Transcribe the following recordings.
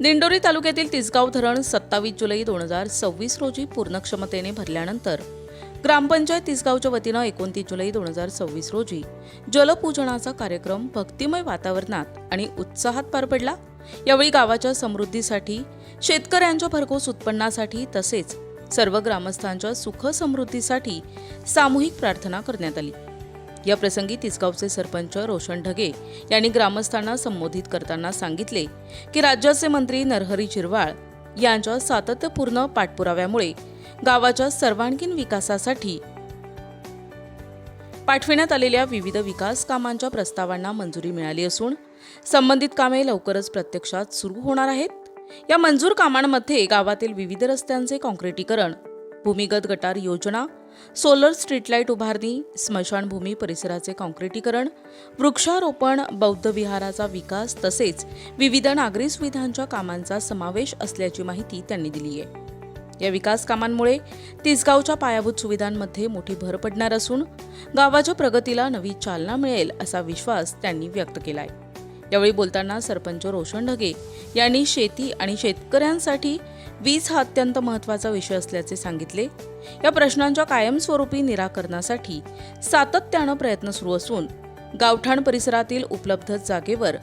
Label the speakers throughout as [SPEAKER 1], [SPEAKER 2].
[SPEAKER 1] दिंडोरी तालुक्यातील तिसगाव धरण 27 जुलै 2026 रोजी पूर्ण क्षमतेने भरल्यानंतर ग्रामपंचायत तिसगावच्या वतीनं 29 जुलै 2026 रोजी जलपूजनाचा कार्यक्रम भक्तिमय वातावरणात आणि उत्साहात पार पडला। यावेळी गावाच्या समृद्धीसाठी, शेतकऱ्यांच्या भरघोस उत्पन्नासाठी तसेच सर्व ग्रामस्थांच्या सुख समृद्धीसाठी सामूहिक प्रार्थना करण्यात आली। या प्रसंगी तिसगावचे सरपंच रोशन ढगे यांनी ग्रामस्थांना संबोधित करताना सांगितले की राज्याचे मंत्री नरहरी झिरवाळ यांच्या सातत्यपूर्ण पाठपुराव्यामुळे गावाच्या सर्वांगीण विकासासाठी पाठविण्यात आलेल्या विविध विकास कामांच्या प्रस्तावांना मंजुरी मिळाली असून संबंधित कामे लवकरच प्रत्यक्षात सुरू होणार आहेत। या मंजूर कामांमध्ये गावातील विविध रस्त्यांचे काँक्रिटीकरण, भूमिगत गटार योजना, सोलर स्ट्रीट लाईट उभारणी, स्मशानभूमी परिसराचे काँक्रिटीकरण, वृक्षारोपण, बौद्ध विहाराचा विकास तसेच विविध नागरी सुविधांच्या कामांचा समावेश असल्याची माहिती त्यांनी दिली आहे। या विकास कामांमुळे तिसगावच्या पायाभूत सुविधांमध्ये मोठी भर पडणार असून गावाच्या प्रगतीला नवी चालना मिळेल असा विश्वास त्यांनी व्यक्त केलाय। यावेळी बोलताना सरपंच रोशन ढगे यांनी शेती आणि शेतकऱ्यांसाठी वीज हा अत्यंत महत्त्वाचा विषय असल्याचे सांगितले। या प्रश्नांच्या कायमस्वरूपी निराकरणासाठी सातत्यानं प्रयत्न सुरू असून गावठाण परिसरातील उपलब्ध जागेवर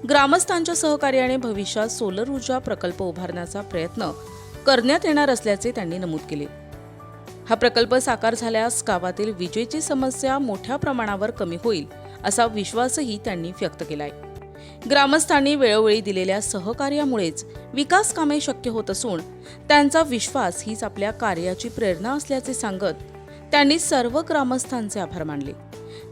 [SPEAKER 1] ग्रामस्थांच्या सहकार्याने भविष्यात सोलर ऊर्जा प्रकल्प उभारण्याचा प्रयत्न करण्यात येणार असल्याचे त्यांनी नमूद केले। हा प्रकल्प साकार झाल्यास गावातील विजेची समस्या मोठ्या प्रमाणावर कमी होईल असा विश्वासही त्यांनी व्यक्त केलाय। ग्रामस्थांनी वेळोवेळी दिलेल्या सहकार्यामुळेच विकास कामे शक्य होत असून त्यांचा विश्वास हीच आपल्या कार्याची प्रेरणा असल्याचे सांगत त्यांनी सर्व ग्रामस्थांचे आभार मानले।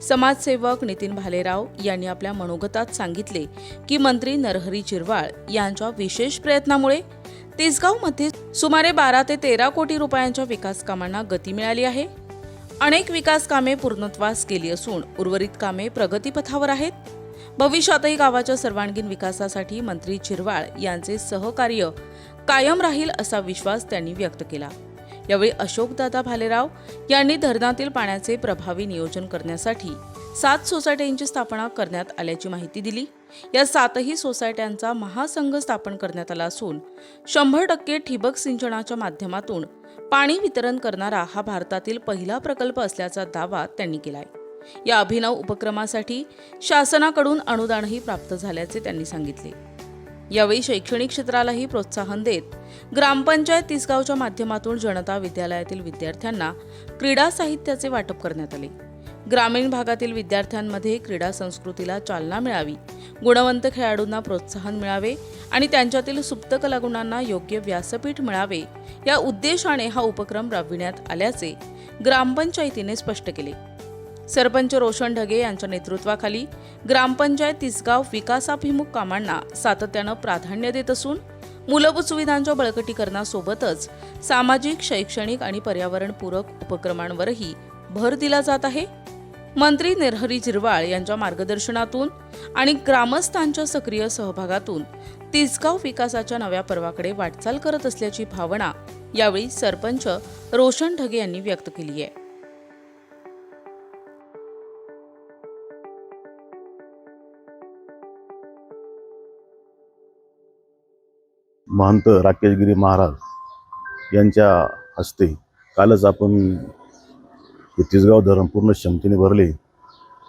[SPEAKER 1] समाजसेवक नितीन भालेराव यांनी आपल्या मनोगतात सांगितले की मंत्री नरहरी झिरवाळ यांच्या विशेष प्रयत्नामुळे तिसगावमध्ये सुमारे 12 ते 13 कोटी रुपयांच्या विकास कामांना गती मिळाली आहे। अनेक विकास कामे पूर्णत्वास गेली असून उर्वरित कामे प्रगतीपथावर आहेत। भविष्यातही गावाच्या सर्वांगीण विकासासाठी मंत्री झिरवाळ यांचे सहकार्य कायम राहील असा विश्वास त्यांनी व्यक्त केला। यावेळी अशोकदादा भालेराव यांनी धरणातील पाण्याचे प्रभावी नियोजन करण्यासाठी 7 सोसायट्यांची स्थापना करण्यात आल्याची माहिती दिली। या 7ही सोसायट्यांचा महासंघ स्थापन करण्यात आला असून 100% ठिबक सिंचनाच्या माध्यमातून पाणी वितरण करणारा हा भारतातील पहिला प्रकल्प असल्याचा दावा त्यांनी केलाय। या अभिनव उपक्रमासाठी शासनाकडून अनुदानही प्राप्त झाल्याचे त्यांनी सांगितले। यावेळी शैक्षणिक क्षेत्रालाही प्रोत्साहन देत ग्रामपंचायत तिसगावच्या माध्यमातून जनता विद्यालयातील विद्यार्थ्यांना क्रीडा साहित्याचे वाटप करण्यात आले। ग्रामीण भागातील विद्यार्थ्यांमध्ये क्रीडा संस्कृतीला चालना मिळावी, गुणवंत खेळाडूंना प्रोत्साहन मिळावे आणि त्यांच्यातील सुप्त कलागुणांना योग्य व्यासपीठ मिळावे या उद्देशाने हा उपक्रम राबविण्यात आल्याचे ग्रामपंचायतीने स्पष्ट केले। सरपंच रोशन ढगे यांच्या नेतृत्वाखाली ग्रामपंचायत तिसगाव विकासाभिमुख कामांना सातत्यानं प्राधान्य देत असून मूलभूत सुविधांच्या बळकटीकरणासोबतच सामाजिक, शैक्षणिक आणि पर्यावरणपूरक उपक्रमांवरही भर दिला जात आहे। मंत्री नरहरी झिरवाळ यांच्या मार्गदर्शनातून आणि ग्रामस्थांच्या सक्रिय सहभागातून तिसगाव विकासाच्या नव्या पर्वाकडे वाटचाल करत असल्याची भावना यावेळी सरपंच रोशन ढगे यांनी व्यक्त केली आहे।
[SPEAKER 2] महंत राकेशगिरी महाराज यांच्या हस्ते कालच आपण तिसगाव धरण पूर्ण क्षमतेने भरले,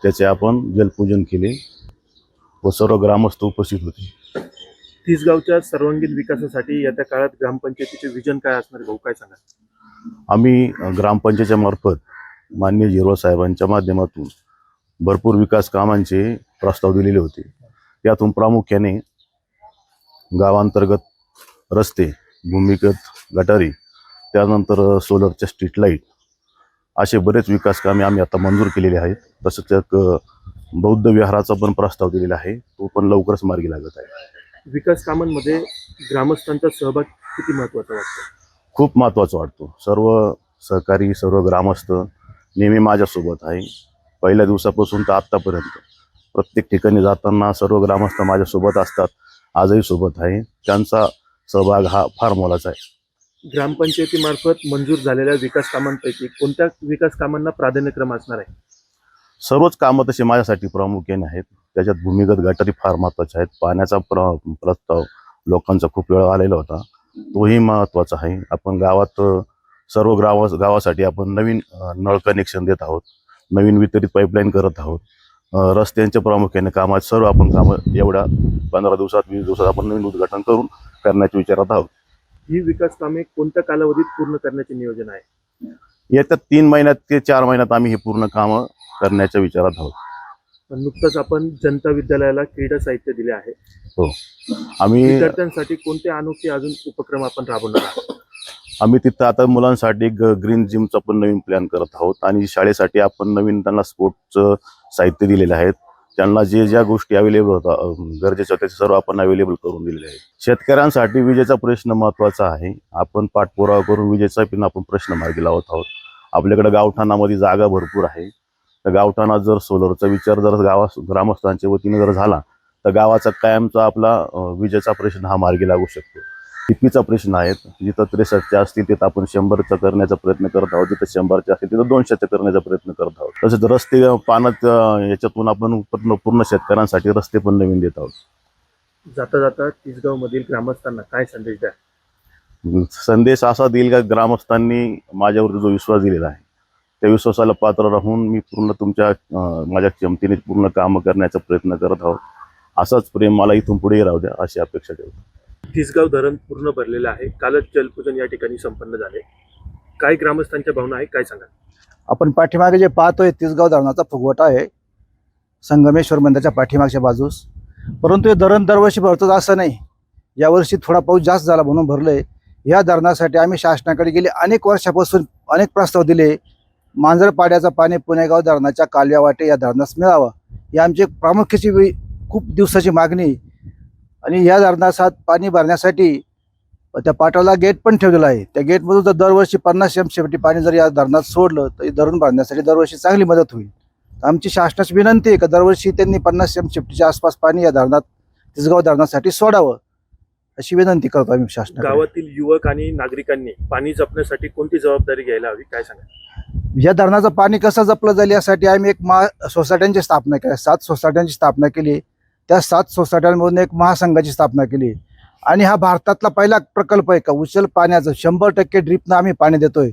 [SPEAKER 2] त्याचे आपण जलपूजन केले व सर्व ग्रामस्थ उपस्थित होते।
[SPEAKER 3] तिसगावच्या सर्वांगीण विकासासाठी येत्या काळात ग्रामपंचायतीचे विजन काय असणार भाऊ, काय सांगा?
[SPEAKER 2] आम्ही ग्रामपंचायतीच्या मार्फत माननीय झिरवाळ साहेबांच्या माध्यमातून भरपूर विकास कामांचे प्रस्ताव दिलेले होते। त्यातून प्रामुख्याने गावांतर्गत रस्ते, भूमिगत गटारी, त्यानंतर सोलरच्या स्ट्रीट लाईट असे बरेच विकास कामे आम्ही आता मंजूर केलेले आहेत। तसंच एक बौद्ध विहाराचा पण प्रस्ताव दिलेला आहे, तो पण लवकरच मार्गी लागत आहे।
[SPEAKER 3] विकास कामांमध्ये ग्रामस्थांचा सहभाग किती महत्त्वाचा वाटतो?
[SPEAKER 2] खूप महत्त्वाचा वाटतो। सर्व सहकारी, सर्व ग्रामस्थ नेहमी माझ्यासोबत आहे। पहिल्या दिवसापासून तर आत्तापर्यंत प्रत्येक ठिकाणी जाताना सर्व ग्रामस्थ माझ्यासोबत असतात, आजही सोबत आहे। त्यांचा सहभाग हा फार मोलाचा आहे।
[SPEAKER 3] ग्रामपंचायतीमार्फत मंजूर झालेल्या विकास कामांपैकी कोणत्या विकास कामांना प्राधान्यक्रम असणार आहे?
[SPEAKER 2] सर्वच कामं तसे माझ्यासाठी प्रामुख्याने आहेत। त्याच्यात भूमिगत गटारी फार महत्त्वाच्या आहेत। पाण्याचा प्रस्ताव लोकांचा खूप वेळ आलेला होता, तोही महत्त्वाचा आहे. आपण गावात सर्व गावासाठी आपण नवीन नळ कनेक्शन देत आहोत, नवीन वितरित पाईपलाईन करत आहोत. रस्त्यांच्या प्रामुख्याने कामात सर्व आपण कामं एवढ्या 15 दिवसात 20 दिवसात आपण नवीन उद्घाटन करून करण्याच्या विचारात आहोत.
[SPEAKER 3] ही विकास कामे कोणत्या कालावधीत पूर्ण करण्याचे नियोजन आहे?
[SPEAKER 2] येत्या 3 महिन्यात ते 4 महिन्यात आम्ही हे पूर्ण कामं करण्याच्या विचारात आहोत.
[SPEAKER 3] पण नुकतंच आपण जनता विद्यालयाला क्रीडा साहित्य दिले आहे.
[SPEAKER 2] हो, आम्ही
[SPEAKER 3] विद्यार्थ्यांसाठी कोणते अनोखे अजून उपक्रम आपण राबवणार आहोत?
[SPEAKER 2] आम्ही तिथं आता मुलांसाठी ग्रीन जिमचा पण नवीन प्लॅन करत आहोत आणि शाळेसाठी आपण नवीन त्यांना स्पोर्टचं साहित्य दिलेलं आहे. त्यांना ज्या गोष्टी अवेलेबल होता गरजेच्या होत्या ते सर्व आपण अवेलेबल करून दिलेले आहेत. शेतकऱ्यांसाठी विजेचा प्रश्न महत्त्वाचा आहे. आपण पाठपुरावा करून विजेचा पण आपण प्रश्न मार्गी लावत आहोत. आपल्याकडे गावठाणामध्ये जागा भरपूर आहे. तर गावठाणात जर सोलरचा विचार जर ग्रामस्थांच्या वतीने जर झाला तर गावाचा कायमचा आपला विजेचा प्रश्न हा मार्गी लागू शकतो. टिपीचा प्रश्न आहे, जिथं 63च्या असतील तिथं आपण 100चा करण्याचा प्रयत्न करत आहोत, जिथं 100च्या असतील तिथं 200चा करण्याचा प्रयत्न करत आहोत. तसेच रस्ते पाण्यात याच्यातून आपण पूर्ण शेतकऱ्यांसाठी रस्ते पण नवीन देत आहोत.
[SPEAKER 3] जाता जाता तिसगाव मधील ग्रामस्थांना काय संदेश द्या?
[SPEAKER 2] संदेश असा देईल का ग्रामस्थांनी माझ्यावर जो विश्वास दिलेला आहे त्या विश्वासाला पात्र राहून मी पूर्ण माझ्या क्षमतेने पूर्ण कामं करण्याचा प्रयत्न करत आहोत. असाच प्रेम मला इथून पुढे राहू द्या अशी अपेक्षा ठेवतो.
[SPEAKER 3] तिसगाव धरण पूर्ण भरलेलं आहे. कालच जलपूजन या ठिकाणी संपन्न झाले. काय ग्रामस्थांच्या भावना आहे, काय सांगा?
[SPEAKER 4] आपण पाठीमागे जे पाहतोय तिसगाव धरणाचा फुगवटा आहे संगमेश्वर मंदिराच्या पाठीमागच्या बाजूस, परंतु हे धरण दरवर्षी भरतच असं नाही. यावर्षी थोडा पाऊस जास्त झाला म्हणून भरलंय. या धरणासाठी आम्ही शासनाकडे गेले अनेक वर्षापासून अनेक प्रस्ताव दिले. मांजरपाड्याचं पाणी पुणेगाव धरणाच्या कालव्या वाटे या धरणास मिळावं ही आमची प्रामुख्याची खूप दिवसाची मागणी. आणि या धरणासात पाणी भरण्यासाठी त्या पाटाला गेट पण ठेवलेलं आहे. त्या गेटमधून जर दरवर्षी 50 MCFT पाणी जर या धरणात सोडलं तर धरण भरण्यासाठी दरवर्षी चांगली मदत होईल. आमची शासनाची विनंती आहे की दरवर्षी त्यांनी 50 MCFTच्या आसपास पाणी या धरणात तिसगाव धरणासाठी सोडावं अशी विनंती करतो आम्ही शासनाला.
[SPEAKER 3] गावातील युवक आणि नागरिकांनी पाणी जपण्यासाठी कोणती जबाबदारी घ्यायला हवी, काय सांगा?
[SPEAKER 4] या धरणाचं पाणी कसं जपलं जाईल यासाठी आम्ही एक सोसायट्यांची स्थापना केली, 7 सोसायट्यांची स्थापना केली. त्या 7 सोसायट्यांमधून एक महासंघाची स्थापना केली. आणि हा भारतातला पहिला प्रकल्प आहे का उचल पाण्याचं 100% ड्रीपनं आम्ही पाणी देतोय.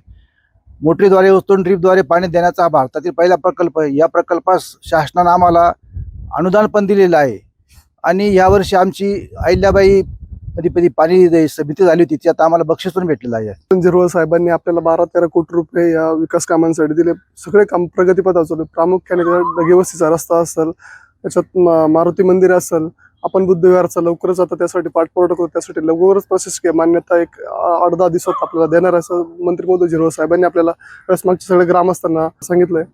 [SPEAKER 4] मोटरीद्वारे उचलून ड्रीपद्वारे पाणी देण्याचा हा भारतातील पहिला प्रकल्प आहे. या प्रकल्पास शासनानं आम्हाला अनुदान पण दिलेलं आहे. आणि यावर्षी आमची अहिल्याबाई कधी पाणी समिती झाली होती, त्यात आम्हाला बक्षीस पण भेटलेलं आहे.
[SPEAKER 5] झिरवळ साहेबांनी आपल्याला 12-13 कोटी रुपये या विकास कामांसाठी दिले. सगळे काम प्रगतीपथावर चालू आहे. प्रामुख्याने डगेवस्तीचा रस्ता असेल, त्याच्यात मारुती मंदिर असेल, आपण बुद्धविहारचा लवकरच आता त्यासाठी पाठपुरावा करू. त्यासाठी लवकरच प्रशासकीय मान्यता एक 8-10 दिवसात आपल्याला देणार असं मंत्री महोदय झिरवळ साहेबांनी आपल्याला मागच्या सगळ्या ग्रामस्थांना सांगितलंय.